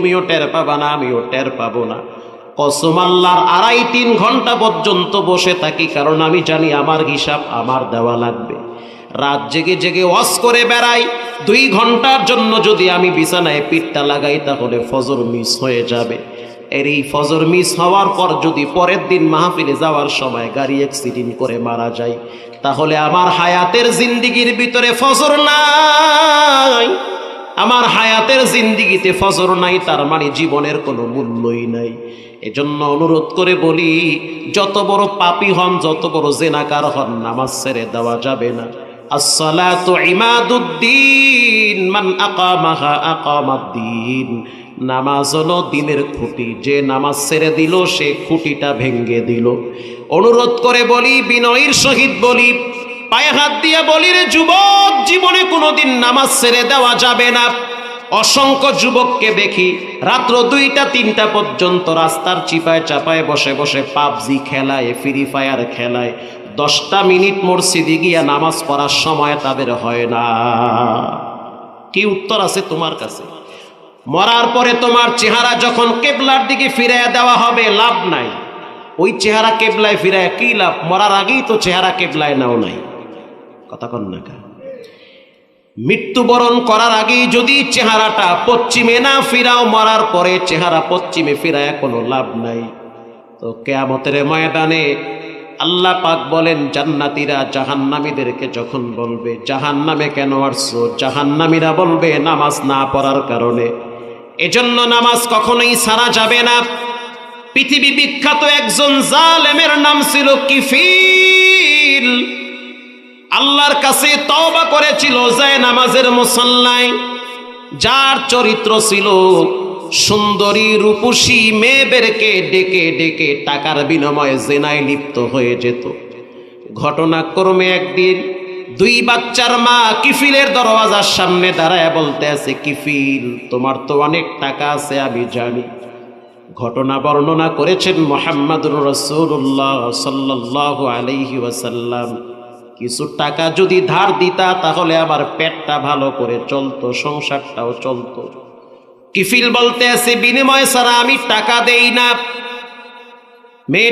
তুমিও টের পাবা না, আমিও টের পাবো না। কসম আল্লাহর, 2.5-3 ঘন্টা পর্যন্ত বসে থাকি, কারণ আমি জানি আমার হিসাব আমার দেওয়া লাগবে। রাত জেগে জেগে ওয়াজ করে বেড়াই, 2 ঘন্টার জন্য যদি আমি বিছানায় পিঠটা লাগাই তাহলে ফজর মিস হয়ে যাবে। এই ফজর মিস হওয়ার পর যদি পরের দিন মাহফিলে যাওয়ার সময় গাড়ি অ্যাক্সিডেন্ট করে মারা যায়, তাহলে আমার হায়াতের জিন্দিগির ভিতরে ফজর নাই। আমার হায়াতের জিন্দিগিতে ফজর নাই, তার মানে জীবনের কোনো মূল্যই নাই। এজন্য অনুরোধ করে বলি, যত বড় পাপী হন, যত বড় জেনাকার হন, নামাজ ছেড়ে দেওয়া যাবে না। আসসালাতু ইমাদুদ্দিন, মান আকামাহা আকামাদ্দিন। নামাজ হলো দিনের খুঁটি, যে নামাজ ছেড়ে দিল সে খুঁটিটা ভেঙ্গে দিল। অনুরোধ করে বলি, বিনয়ের সহিত বলি, পায়ে হাত দিয়ে বলি, রে যুবক, জীবনে কোনোদিন নামাজ ছেড়ে দেওয়া যাবে না। অসংখ্য যুবককে দেখি রাত্র 2টা-3টা পর্যন্ত রাস্তার চিপায় চাপায় বসে বসে পাবজি খেলায়, ফ্রি ফায়ার খেলায়। 10টা মিনিট মসজিদে গিয়া নামাজ পড়ার সময় তাদের হয় না। কি উত্তর আছে তোমার কাছে? মরার পরে তোমার চেহারা যখন কেবলার দিকে ফিরাইয়া দেওয়া হবে, লাভ নাই। ওই চেহারা কেবলায় ফিরায় কি লাভ? মরার আগেই তো চেহারা কেবলায় নাও নাই। কথা কন না কা? মৃত্যুবরণ করার আগেই যদি চেহারাটা পশ্চিমে না ফিরাও, মরার পরে চেহারা পশ্চিমে ফিরায় কোনো লাভ নাই। তো কিয়ামতের ময়দানে আল্লাহ পাক বলেন, জান্নাতীরা জাহান্নামীদেরকে যখন বলবে, জাহান্নামে কেন আসছো? জাহান্নামীরা বলবে, নামাজ না পড়ার কারণে। এজন্য নামাজ কখনোই ছাড়া যাবে না। পৃথিবী বিখ্যাত একজন জালেমের নাম ছিল কিফিল। আল্লাহর কাছে তওবা করেছিল যায় নামাজের মুসল্লায়। যার চরিত্র ছিল সুন্দরী রূপসী মেয়েদেরকে ডেকে ডেকে টাকার বিনিময়ে জেনায় লিপ্ত হয়ে যেত। ঘটনাক্রমে একদিন 2 বাচ্চার মা কিফিলের দরওয়াজার সামনে দাঁড়ায় বলতে আছে, কিফিল, তোমার তো অনেক টাকা আছে আমি জানি। ঘটনা বর্ণনা করেছেন মুহাম্মদুর রাসূলুল্লাহ সাল্লাল্লাহু আলাইহি ওয়াসাল্লাম। কিছু টাকা যদি ধার দিতা তাহলে আমার পেটটা ভালো করে চলতো, সংসারটাও চলতো। কিফিল বলতে আছে, বিনিময় ছাড়া আমি টাকা দেই না। মেয়ে